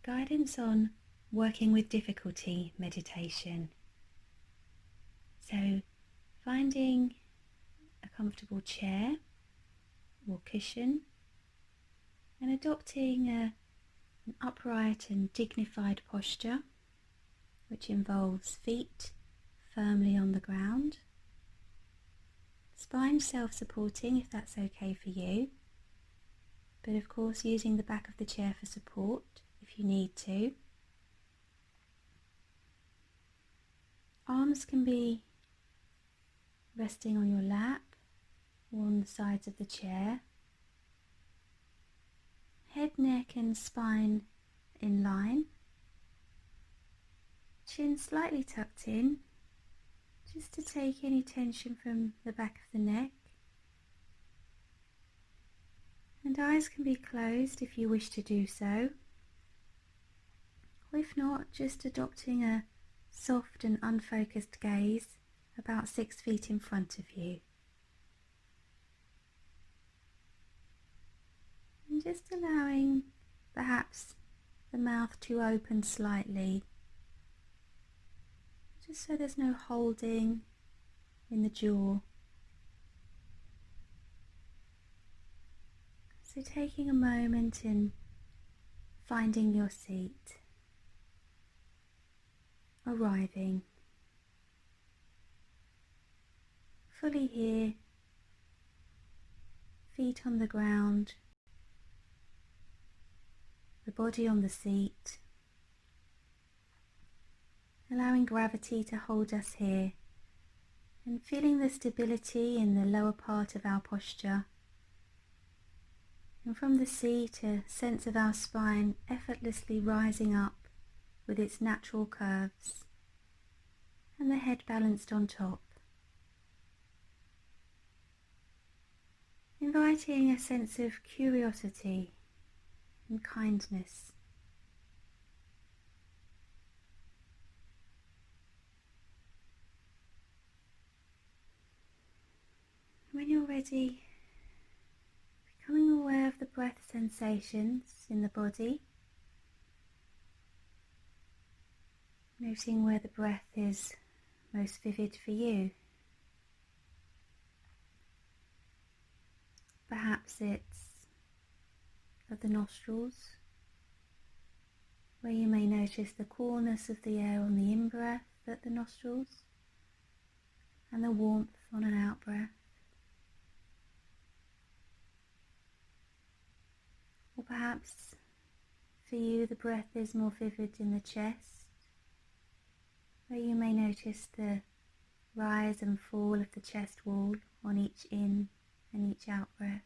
guidance on working with difficulty meditation. So finding a comfortable chair or cushion and adopting an upright and dignified posture, which involves feet firmly on the ground, spine self-supporting if that's okay for you, but of course using the back of the chair for support if you need to. Arms can be resting on your lap or on the sides of the chair. Head, neck and spine in line. Chin slightly tucked in, just to take any tension from the back of the neck. And eyes can be closed if you wish to do so. Or if not, just adopting a soft and unfocused gaze about 6 feet in front of you. And just allowing perhaps the mouth to open slightly, just so there's no holding in the jaw. So taking a moment and finding your seat, arriving, fully here, feet on the ground, the body on the seat, allowing gravity to hold us here and feeling the stability in the lower part of our posture. And from the seat, a sense of our spine effortlessly rising up with its natural curves and the head balanced on top. Inviting a sense of curiosity and kindness. When you're ready, becoming aware of the breath sensations in the body, noting where the breath is most vivid for you. Perhaps it's at the nostrils, where you may notice the coolness of the air on the in-breath at the nostrils and the warmth on an out-breath. Or perhaps for you the breath is more vivid in the chest, where you may notice the rise and fall of the chest wall on each in and each out breath.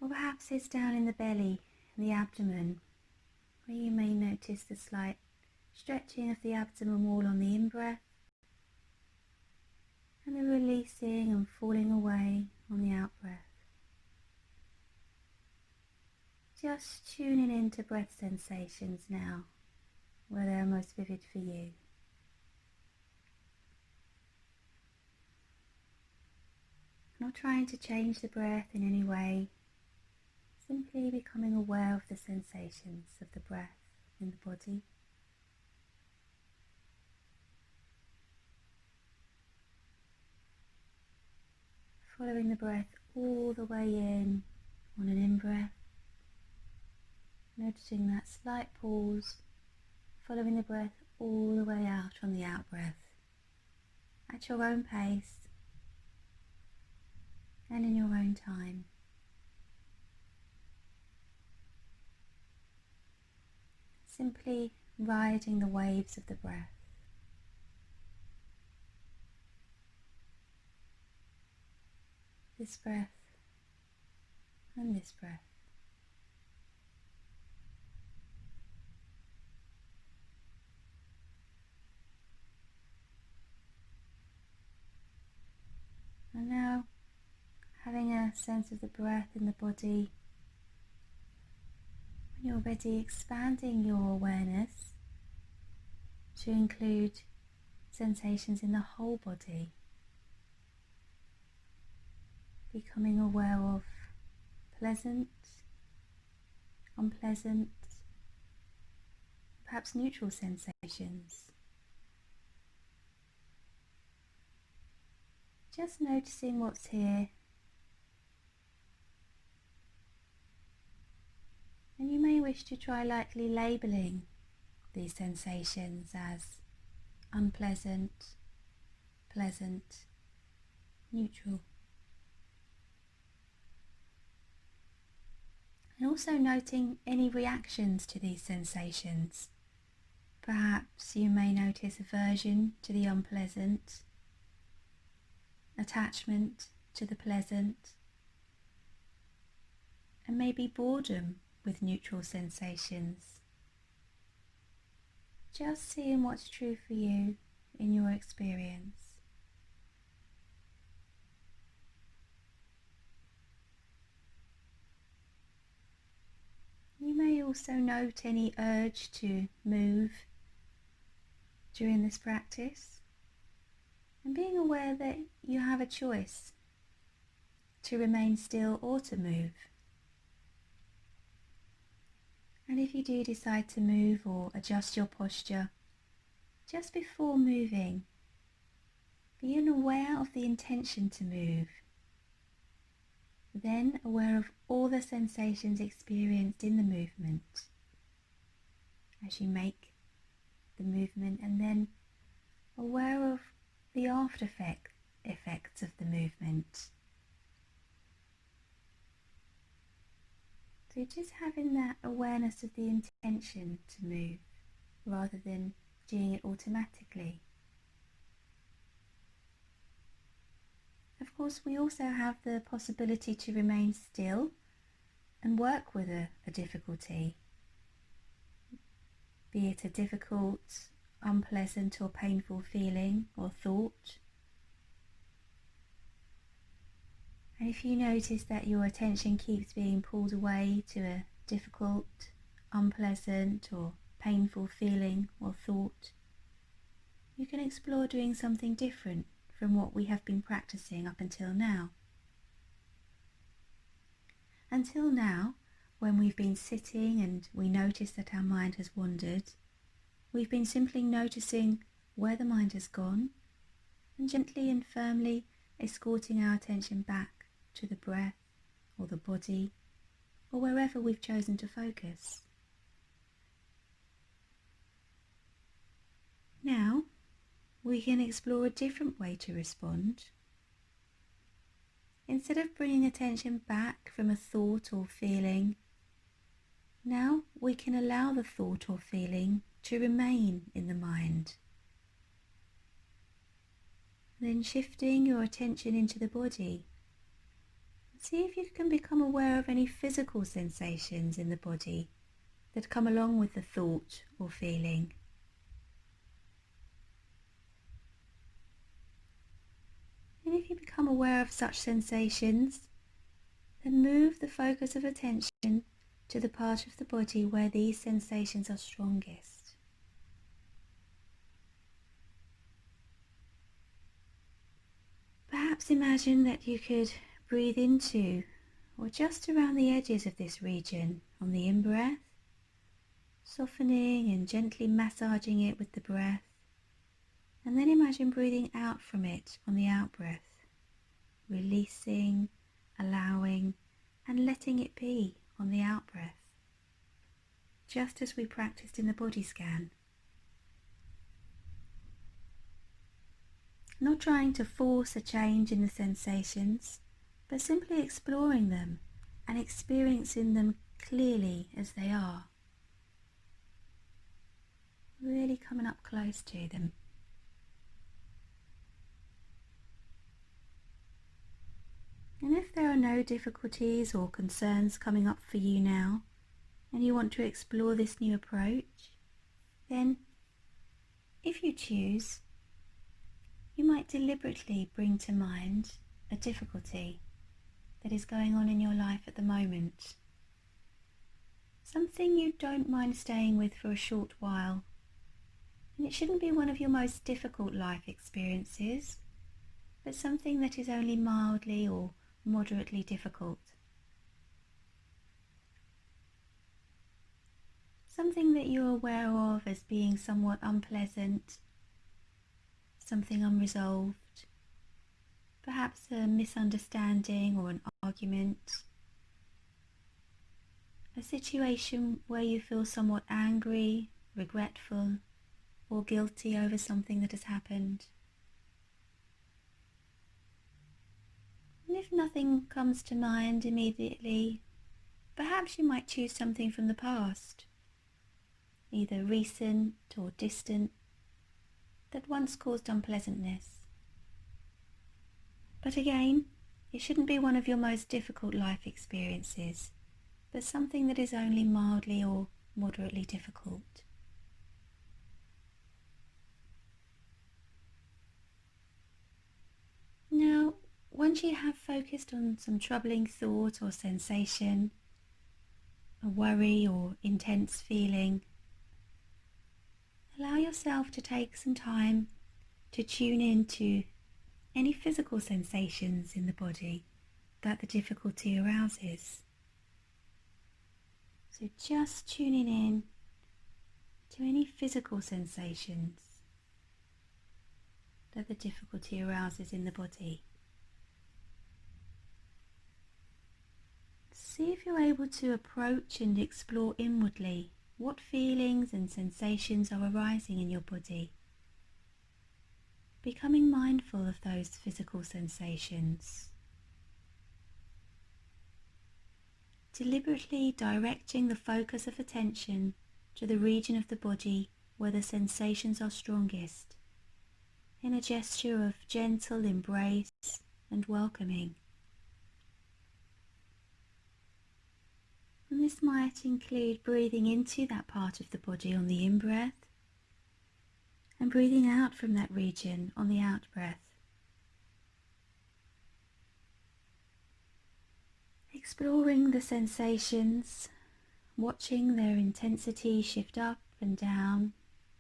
Or perhaps it's down in the belly, the abdomen, where you may notice the slight stretching of the abdomen wall on the in-breath and the releasing and falling away on the out-breath. Just tuning into breath sensations now, where they are most vivid for you. Not trying to change the breath in any way, simply becoming aware of the sensations of the breath in the body. Following the breath all the way in on an in-breath, noticing that slight pause, following the breath all the way out on the out-breath, at your own pace and in your own time. Simply riding the waves of the breath. This breath and this breath. And now, having a sense of the breath in the body, when you're ready, expanding your awareness to include sensations in the whole body, becoming aware of pleasant, unpleasant, perhaps neutral sensations. Just noticing what's here. And you may wish to try lightly labeling these sensations as unpleasant, pleasant, neutral. And also noting any reactions to these sensations. Perhaps you may notice aversion to the unpleasant, attachment to the pleasant, and maybe boredom with neutral sensations. Just seeing what's true for you in your experience. You may also note any urge to move during this practice, and being aware that you have a choice to remain still or to move. And if you do decide to move or adjust your posture, just before moving, being aware of the intention to move, then aware of all the sensations experienced in the movement as you make the movement, and then aware of the after effects of the movement. So just having that awareness of the intention to move rather than doing it automatically. Of course, we also have the possibility to remain still and work with a difficulty, be it a difficult, unpleasant or painful feeling or thought. And if you notice that your attention keeps being pulled away to a difficult, unpleasant or painful feeling or thought, you can explore doing something different from what we have been practicing up until now. Until now, when we've been sitting and we notice that our mind has wandered, we've been simply noticing where the mind has gone and gently and firmly escorting our attention back to the breath or the body or wherever we've chosen to focus. Now we can explore a different way to respond. Instead of bringing attention back from a thought or feeling, now we can allow the thought or feeling to remain in the mind. Then shifting your attention into the body. See if you can become aware of any physical sensations in the body that come along with the thought or feeling. And if you become aware of such sensations, then move the focus of attention to the part of the body where these sensations are strongest. Perhaps imagine that you could breathe into or just around the edges of this region on the in-breath, softening and gently massaging it with the breath, and then imagine breathing out from it on the out-breath, releasing, allowing and letting it be on the out-breath, just as we practiced in the body scan. Not trying to force a change in the sensations, but simply exploring them and experiencing them clearly as they are. Really coming up close to them. And if there are no difficulties or concerns coming up for you now, and you want to explore this new approach, then, if you choose, you might deliberately bring to mind a difficulty that is going on in your life at the moment. Something you don't mind staying with for a short while. And it shouldn't be one of your most difficult life experiences, but something that is only mildly or moderately difficult. something that you're aware of as being somewhat unpleasant, something unresolved, perhaps a misunderstanding or an argument, a situation where you feel somewhat angry, regretful, or guilty over something that has happened. And if nothing comes to mind immediately, perhaps you might choose something from the past, either recent or distant, that once caused unpleasantness. But again, it shouldn't be one of your most difficult life experiences, but something that is only mildly or moderately difficult. Now, once you have focused on some troubling thought or sensation, a worry or intense feeling, allow yourself to take some time to tune in to any physical sensations in the body that the difficulty arouses. So just tuning in to any physical sensations that the difficulty arouses in the body. See if you're able to approach and explore inwardly what feelings and sensations are arising in your body, becoming mindful of those physical sensations. Deliberately directing the focus of attention to the region of the body where the sensations are strongest, in a gesture of gentle embrace and welcoming. And this might include breathing into that part of the body on the in-breath and breathing out from that region on the out-breath. Exploring the sensations, watching their intensity shift up and down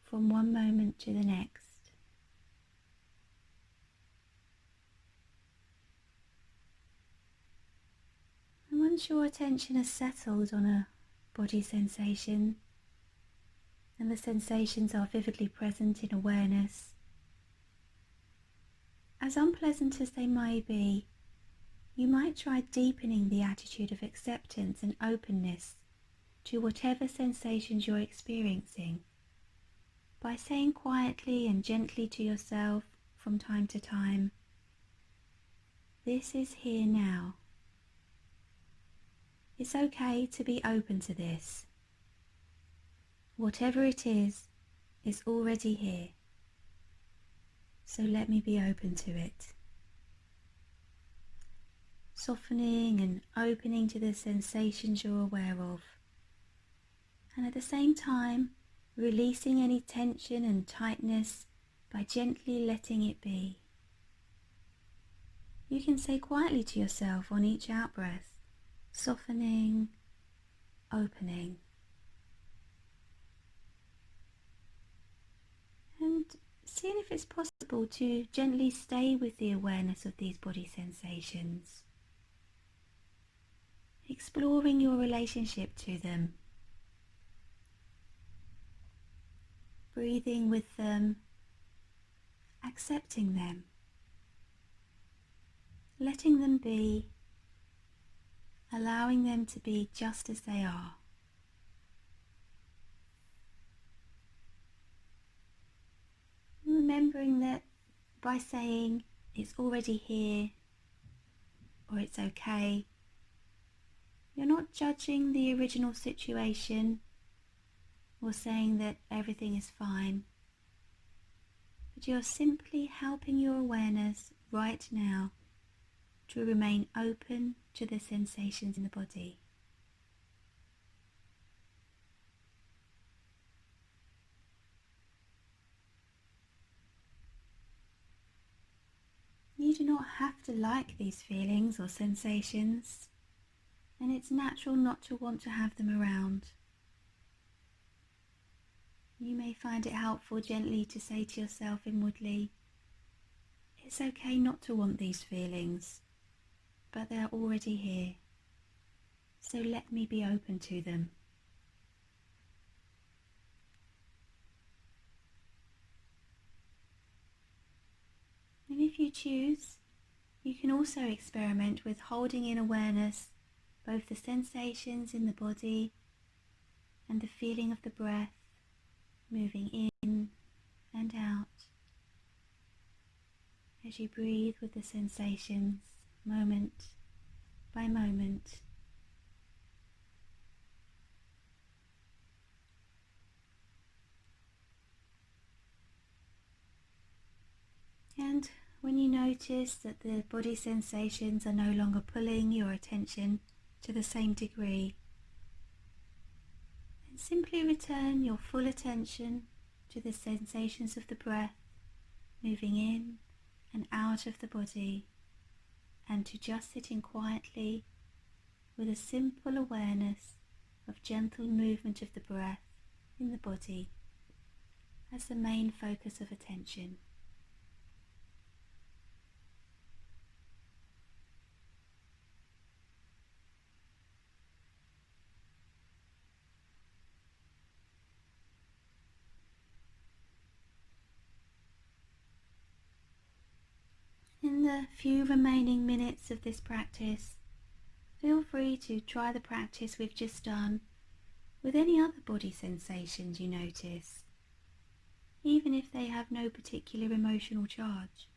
from one moment to the next. And once your attention has settled on a body sensation, and the sensations are vividly present in awareness, as unpleasant as they may be, you might try deepening the attitude of acceptance and openness to whatever sensations you're experiencing by saying quietly and gently to yourself from time to time, "This is here now. It's okay to be open to this. Whatever it is already here. So let me be open to it." Softening and opening to the sensations you're aware of, and at the same time releasing any tension and tightness by gently letting it be. You can say quietly to yourself on each out-breath, softening, opening. And seeing if it's possible to gently stay with the awareness of these body sensations, exploring your relationship to them, breathing with them, accepting them, letting them be, allowing them to be just as they are. Remembering that by saying "it's already here" or "it's okay," you're not judging the original situation or saying that everything is fine, but you're simply helping your awareness right now to remain open to the sensations in the body. You do not have to like these feelings or sensations, and it's natural not to want to have them around. You may find it helpful gently to say to yourself inwardly, "It's okay not to want these feelings, but they're already here, so let me be open to them." choose, you can also experiment with holding in awareness both the sensations in the body and the feeling of the breath moving in and out as you breathe with the sensations moment by moment. And when you notice that the body sensations are no longer pulling your attention to the same degree, then simply return your full attention to the sensations of the breath moving in and out of the body, and to just sitting quietly with a simple awareness of gentle movement of the breath in the body as the main focus of attention. In the few remaining minutes of this practice, feel free to try the practice we've just done with any other body sensations you notice, even if they have no particular emotional charge.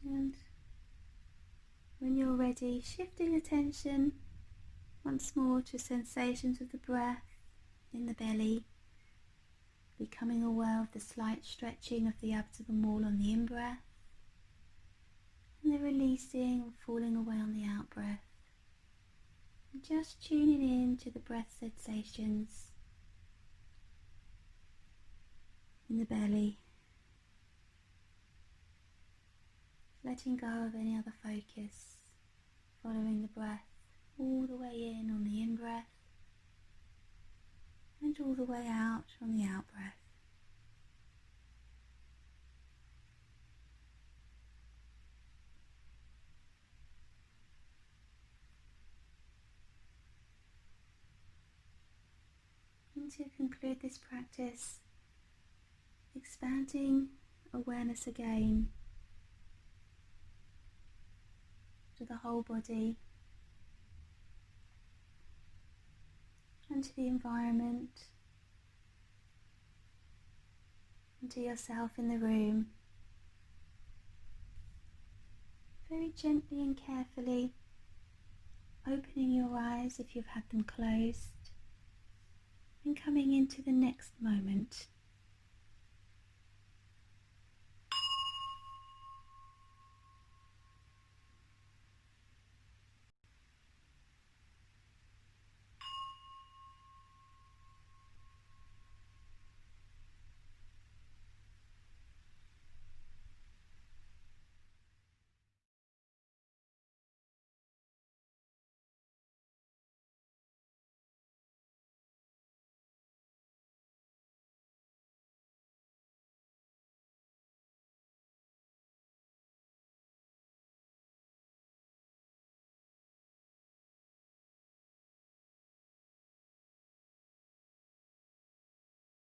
And when you're ready, shifting attention once more to sensations of the breath in the belly, becoming aware of the slight stretching of the abdomen wall on the in-breath and the releasing and falling away on the out-breath. And just tuning in to the breath sensations in the belly, letting go of any other focus, following the breath all the way in on the in-breath and all the way out on the out-breath. And to conclude this practice, expanding awareness again to the whole body and to the environment and to yourself in the room. Very gently and carefully opening your eyes if you've had them closed and coming into the next moment.